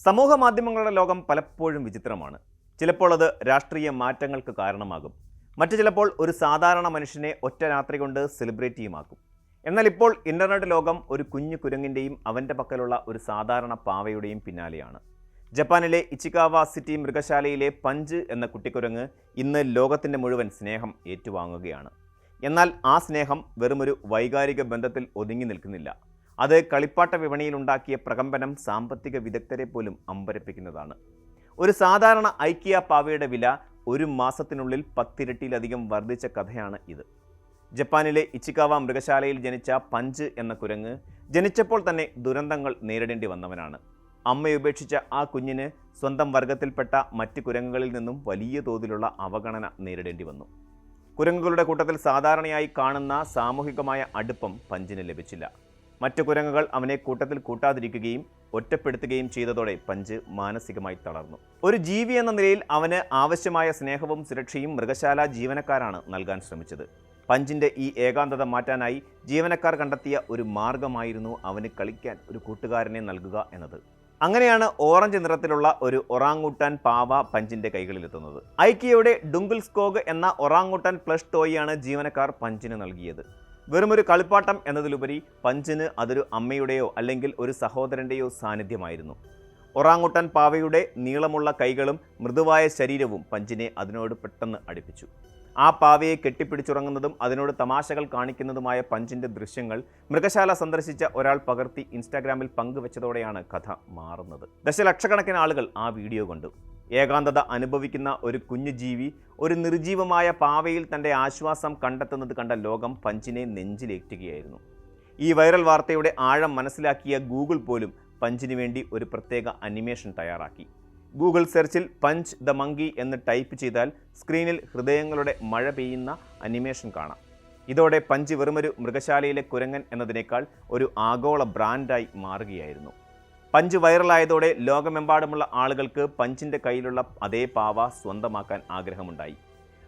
സമൂഹ മാധ്യമങ്ങളുടെ ലോകം പലപ്പോഴും വിചിത്രമാണ്. ചിലപ്പോൾ അത് രാഷ്ട്രീയ മാറ്റങ്ങൾക്ക് കാരണമാകും. മറ്റു ചിലപ്പോൾ ഒരു സാധാരണ മനുഷ്യനെ ഒറ്റ രാത്രി കൊണ്ട് സെലിബ്രിറ്റിയുമാക്കും. എന്നാൽ ഇപ്പോൾ ഇന്റർനെറ്റ് ലോകം ഒരു കുഞ്ഞു കുരങ്ങിൻ്റെയും അവൻ്റെ പക്കലുള്ള ഒരു സാധാരണ പാവയുടെയും പിന്നാലെയാണ്. ജപ്പാനിലെ ഇച്ചിക്കാവ സിറ്റി മൃഗശാലയിലെ പഞ്ച് എന്ന കുട്ടിക്കുരങ്ങ് ഇന്ന് ലോകത്തിൻ്റെ മുഴുവൻ സ്നേഹം ഏറ്റുവാങ്ങുകയാണ്. എന്നാൽ ആ സ്നേഹം വെറുമൊരു വൈകാരിക ബന്ധത്തിൽ ഒതുങ്ങി നിൽക്കുന്നില്ല. അത് കളിപ്പാട്ട വിപണിയിലുണ്ടാക്കിയ പ്രകമ്പനം സാമ്പത്തിക വിദഗ്ധരെ പോലും അമ്പരപ്പിക്കുന്നതാണ്. ഒരു സാധാരണ ഐക്കിയ പാവയുടെ വില ഒരു മാസത്തിനുള്ളിൽ 10 ഇരട്ടിയിലധികം വർദ്ധിച്ച കഥയാണ് ഇത്. ജപ്പാനിലെ ഇച്ചിക്കാവ മൃഗശാലയിൽ ജനിച്ച പഞ്ച് എന്ന കുരങ്ങ് ജനിച്ചപ്പോൾ തന്നെ ദുരന്തങ്ങൾ നേരിടേണ്ടി വന്നവനാണ്. അമ്മയുപേക്ഷിച്ച ആ കുഞ്ഞിന് സ്വന്തം വർഗത്തിൽപ്പെട്ട മറ്റ് കുരങ്ങുകളിൽ നിന്നും വലിയ തോതിലുള്ള അവഗണന നേരിടേണ്ടി വന്നു. കുരങ്ങുകളുടെ കൂട്ടത്തിൽ സാധാരണയായി കാണുന്ന സാമൂഹികമായ അടുപ്പം പഞ്ചിന് ലഭിച്ചില്ല. മറ്റു കുരങ്ങുകൾ അവനെ കൂട്ടത്തിൽ കൂട്ടാതിരിക്കുകയും ഒറ്റപ്പെടുത്തുകയും ചെയ്തതോടെ പഞ്ച് മാനസികമായി തളർന്നു. ഒരു ജീവി എന്ന നിലയിൽ അവന് ആവശ്യമായ സ്നേഹവും സുരക്ഷയും മൃഗശാല ജീവനക്കാരാണ് നൽകാൻ ശ്രമിച്ചത്. പഞ്ചിൻ്റെ ഈ ഏകാന്തത മാറ്റാനായി ജീവനക്കാർ കണ്ടെത്തിയ ഒരു മാർഗമായിരുന്നു അവന് കളിക്കാൻ ഒരു കൂട്ടുകാരനെ നൽകുക എന്നത്. അങ്ങനെയാണ് ഓറഞ്ച് നിറത്തിലുള്ള ഒരു ഒറാങ്ങൂട്ടാൻ പാവ പഞ്ചിൻ്റെ കൈകളിലെത്തുന്നത്. ഐക്കിയയുടെ ഡുങ്കിൾസ്കോഗ് എന്ന ഒറാങ്ങൂട്ടാൻ പ്ലസ് ടോയാണ് ജീവനക്കാർ പഞ്ചിന് നൽകിയത്. വെറുമൊരു കളിപ്പാട്ടം എന്നതിലുപരി പഞ്ചിന് അതൊരു അമ്മയുടെയോ അല്ലെങ്കിൽ ഒരു സഹോദരൻ്റെയോ സാന്നിധ്യമായിരുന്നു. ഒറാങ്ങുട്ടാൻ പാവയുടെ നീളമുള്ള കൈകളും മൃദുവായ ശരീരവും പഞ്ചിനെ അതിനോട് പെട്ടെന്ന് അടുപ്പിച്ചു. ആ പാവയെ കെട്ടിപ്പിടിച്ചുറങ്ങുന്നതും അതിനോട് തമാശകൾ കാണിക്കുന്നതുമായ പഞ്ചിൻ്റെ ദൃശ്യങ്ങൾ മൃഗശാല സന്ദർശിച്ച ഒരാൾ പകർത്തി ഇൻസ്റ്റാഗ്രാമിൽ പങ്കുവെച്ചതോടെയാണ് കഥ മാറുന്നത്. ദശലക്ഷക്കണക്കിന് ആളുകൾ ആ വീഡിയോ കണ്ടു. ഏകാന്തത അനുഭവിക്കുന്ന ഒരു കുഞ്ഞു ജീവി ഒരു നിർജീവമായ പാവയിൽ തൻ്റെ ആശ്വാസം കണ്ടെത്തുന്നത് കണ്ട ലോകം പഞ്ചിനെ നെഞ്ചിലേറ്റുകയായിരുന്നു. ഈ വൈറൽ വാർത്തയുടെ ആഴം മനസ്സിലാക്കിയ ഗൂഗിൾ പോലും പഞ്ചിന് വേണ്ടി ഒരു പ്രത്യേക അനിമേഷൻ തയ്യാറാക്കി. ഗൂഗിൾ സെർച്ചിൽ പഞ്ച് ദ മങ്കി എന്ന് ടൈപ്പ് ചെയ്താൽ സ്ക്രീനിൽ ഹൃദയങ്ങളുടെ മഴ പെയ്യുന്ന അനിമേഷൻ കാണാം. ഇതോടെ പഞ്ച് വെറുമൊരു മൃഗശാലയിലെ കുരങ്ങൻ എന്നതിനേക്കാൾ ഒരു ആഗോള ബ്രാൻഡായി മാറുകയായിരുന്നു. പഞ്ച് വൈറലായതോടെ ലോകമെമ്പാടുമുള്ള ആളുകൾക്ക് പഞ്ചിൻ്റെ കയ്യിലുള്ള അതേ പാവ സ്വന്തമാക്കാൻ ആഗ്രഹമുണ്ടായി.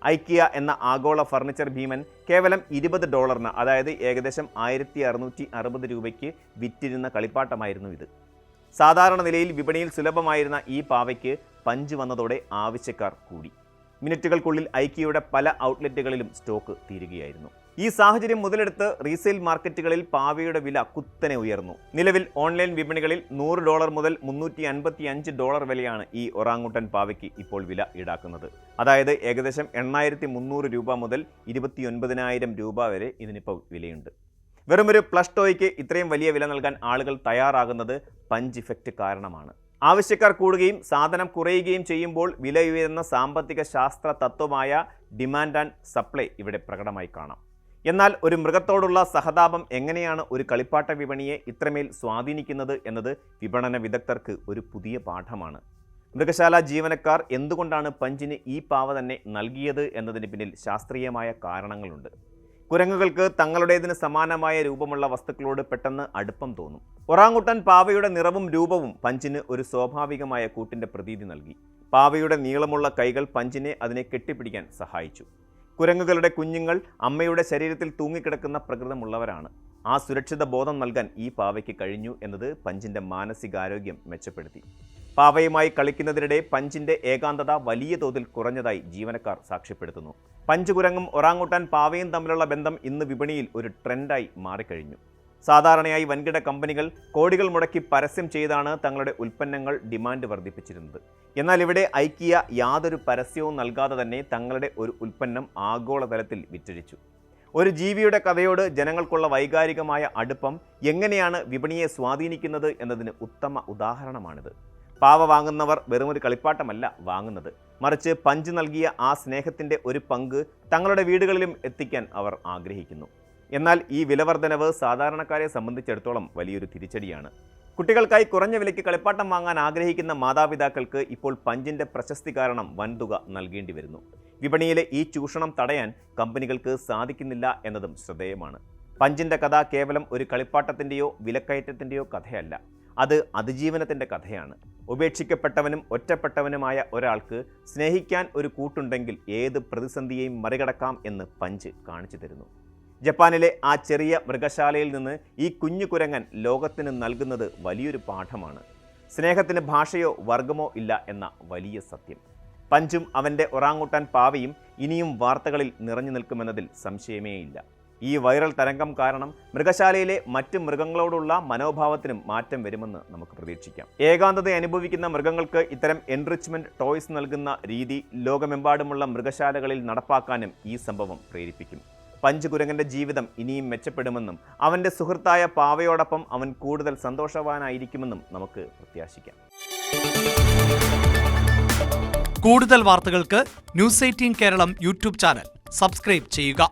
ഐക്കിയ എന്ന ആഗോള ഫർണിച്ചർ ഭീമൻ കേവലം $20, അതായത് ഏകദേശം 1660 രൂപയ്ക്ക് വിറ്റിരുന്ന കളിപ്പാട്ടമായിരുന്നു ഇത്. സാധാരണ നിലയിൽ വിപണിയിൽ സുലഭമായിരുന്ന ഈ പാവയ്ക്ക് പഞ്ച് വന്നതോടെ ആവശ്യക്കാർ കൂടി. മിനിറ്റുകൾക്കുള്ളിൽ ഐക്കിയയുടെ പല ഔട്ട്ലെറ്റുകളിലും സ്റ്റോക്ക് തീരുകയായിരുന്നു. ഈ സാഹചര്യം മുതലെടുത്ത് റീസെയിൽ മാർക്കറ്റുകളിൽ പാവയുടെ വില കുത്തനെ ഉയർന്നു. നിലവിൽ ഓൺലൈൻ വിപണികളിൽ $100 മുതൽ $355 വിലയാണ് ഈ ഒറാങ്ങുട്ടൻ പാവയ്ക്ക് ഇപ്പോൾ വില ഈടാക്കുന്നത്. അതായത് ഏകദേശം 8300 രൂപ മുതൽ 29,000 രൂപ വരെ ഇതിനിപ്പോൾ വിലയുണ്ട്. വെറുമൊരു പ്ലസ് ടോയ്ക്ക് ഇത്രയും വലിയ വില നൽകാൻ ആളുകൾ തയ്യാറാകുന്നത് പഞ്ച് ഇഫക്റ്റ് കാരണമാണ്. ആവശ്യക്കാർ കൂടുകയും സാധനം കുറയുകയും ചെയ്യുമ്പോൾ വില ഉയരുന്ന സാമ്പത്തിക ശാസ്ത്ര തത്വമായ ഡിമാൻഡ് ആൻഡ് സപ്ലൈ ഇവിടെ പ്രകടമായി കാണാം. എന്നാൽ ഒരു മൃഗത്തോടുള്ള സഹതാപം എങ്ങനെയാണ് ഒരു കളിപ്പാട്ട വിപണിയെ ഇത്രമേൽ സ്വാധീനിക്കുന്നത് എന്നത് വിപണന വിദഗ്ധർക്ക് ഒരു പുതിയ പാഠമാണ്. മൃഗശാല ജീവനക്കാർ എന്തുകൊണ്ടാണ് പഞ്ചിന് ഈ പാവ തന്നെ നൽകിയത് എന്നതിന് പിന്നിൽ ശാസ്ത്രീയമായ കാരണങ്ങളുണ്ട്. കുരങ്ങുകൾക്ക് തങ്ങളുടേതിന് സമാനമായ രൂപമുള്ള വസ്തുക്കളോട് പെട്ടെന്ന് അടുപ്പം തോന്നും. ഒറാങ്ങുട്ടാൻ പാവയുടെ നിറവും രൂപവും പഞ്ചിന് ഒരു സ്വാഭാവികമായ കൂട്ടിൻ്റെ പ്രതീതി നൽകി. പാവയുടെ നീളമുള്ള കൈകൾ പഞ്ചിനെ അതിനെ കെട്ടിപ്പിടിക്കാൻ സഹായിച്ചു. കുരങ്ങുകളുടെ കുഞ്ഞുങ്ങൾ അമ്മയുടെ ശരീരത്തിൽ തൂങ്ങിക്കിടക്കുന്ന പ്രകൃതമുള്ളവരാണ്. ആ സുരക്ഷിത ബോധം നൽകാൻ ഈ പാവയ്ക്ക് കഴിഞ്ഞു എന്നത് പഞ്ചിൻ്റെ മാനസികാരോഗ്യം മെച്ചപ്പെടുത്തി. പാവയുമായി കളിക്കുന്നതിനിടെ പഞ്ചിൻ്റെ ഏകാന്തത വലിയ തോതിൽ കുറഞ്ഞതായി ജീവനക്കാർ സാക്ഷ്യപ്പെടുത്തുന്നു. പഞ്ച് കുരങ്ങും ഒറാങ്ങുട്ടാൻ പാവയും തമ്മിലുള്ള ബന്ധം ഇന്ന് വിപണിയിൽ ഒരു ട്രെൻഡായി മാറിക്കഴിഞ്ഞു. സാധാരണയായി വൻകിട കമ്പനികൾ കോടികൾ മുടക്കി പരസ്യം ചെയ്താണ് തങ്ങളുടെ ഉൽപ്പന്നങ്ങൾ ഡിമാൻഡ് വർദ്ധിപ്പിച്ചിരുന്നത്. എന്നാൽ ഇവിടെ ഐക്കിയ യാതൊരു പരസ്യവും നൽകാതെ തന്നെ തങ്ങളുടെ ഒരു ഉൽപ്പന്നം ആഗോളതലത്തിൽ വിറ്റഴിച്ചു. ഒരു ജീവിയുടെ കഥയോട് ജനങ്ങൾക്കുള്ള വൈകാരികമായ അടുപ്പം എങ്ങനെയാണ് വിപണിയെ സ്വാധീനിക്കുന്നത് എന്നതിന് ഉത്തമ ഉദാഹരണമാണിത്. പാവ വാങ്ങുന്നവർ വെറുമൊരു കളിപ്പാട്ടമല്ല വാങ്ങുന്നത്, മറിച്ച് പഞ്ച് നൽകിയ ആ സ്നേഹത്തിൻ്റെ ഒരു പങ്ക് തങ്ങളുടെ വീടുകളിലും എത്തിക്കാൻ അവർ ആഗ്രഹിക്കുന്നു. എന്നാൽ ഈ വിലവർദ്ധനവ് സാധാരണക്കാരെ സംബന്ധിച്ചിടത്തോളം വലിയൊരു തിരിച്ചടിയാണ്. കുട്ടികൾക്കായി കുറഞ്ഞ വിലയ്ക്ക് കളിപ്പാട്ടം വാങ്ങാൻ ആഗ്രഹിക്കുന്ന മാതാപിതാക്കൾക്ക് ഇപ്പോൾ പഞ്ചിൻ്റെ പ്രശസ്തി കാരണം വൻതുക നൽകേണ്ടി വരുന്നു. വിപണിയിലെ ഈ ചൂഷണം തടയാൻ കമ്പനികൾക്ക് സാധിക്കുന്നില്ല എന്നതും ശ്രദ്ധേയമാണ്. പഞ്ചിൻ്റെ കഥ കേവലം ഒരു കളിപ്പാട്ടത്തിൻ്റെയോ വിലക്കയറ്റത്തിൻ്റെയോ കഥയല്ല, അത് അതിജീവനത്തിൻ്റെ കഥയാണ്. ഉപേക്ഷിക്കപ്പെട്ടവനും ഒറ്റപ്പെട്ടവനുമായ ഒരാൾക്ക് സ്നേഹിക്കാൻ ഒരു കൂട്ടുണ്ടെങ്കിൽ ഏത് പ്രതിസന്ധിയെയും മറികടക്കാം എന്ന് പഞ്ച് കാണിച്ചു തരുന്നു. ജപ്പാനിലെ ആ ചെറിയ മൃഗശാലയിൽ നിന്ന് ഈ കുഞ്ഞു കുരങ്ങൻ ലോകത്തിന് നൽകുന്നത് വലിയൊരു പാഠമാണ്. സ്നേഹത്തിന് ഭാഷയോ വർഗമോ ഇല്ല എന്ന വലിയ സത്യം. പഞ്ചും അവൻ്റെ ഒറാങ്ങുട്ടാൻ പാവയും ഇനിയും വാർത്തകളിൽ നിറഞ്ഞു നിൽക്കുമെന്നതിൽ സംശയമേയില്ല. ഈ വൈറൽ തരംഗം കാരണം മൃഗശാലയിലെ മറ്റ് മൃഗങ്ങളോടുള്ള മനോഭാവത്തിനും മാറ്റം വരുമെന്ന് നമുക്ക് പ്രതീക്ഷിക്കാം. ഏകാന്തത അനുഭവിക്കുന്ന മൃഗങ്ങൾക്ക് ഇത്തരം എൻറിച്ച്മെന്റ് ടോയ്സ് നൽകുന്ന രീതി ലോകമെമ്പാടുമുള്ള മൃഗശാലകളിൽ നടപ്പാക്കാനും ഈ സംഭവം പ്രേരിപ്പിക്കും. പഞ്ച് കുരങ്ങന്റെ ജീവിതം ഇനിയും മെച്ചപ്പെടുമെന്നും അവൻ്റെ സുഹൃത്തായ പാവയോടൊപ്പം അവൻ കൂടുതൽ സന്തോഷവാനായിരിക്കുമെന്നും നമുക്ക് പ്രത്യാശിക്കാം. കൂടുതൽ വാർത്തകൾക്ക് news 18 Keralam YouTube channel subscribe ചെയ്യുക.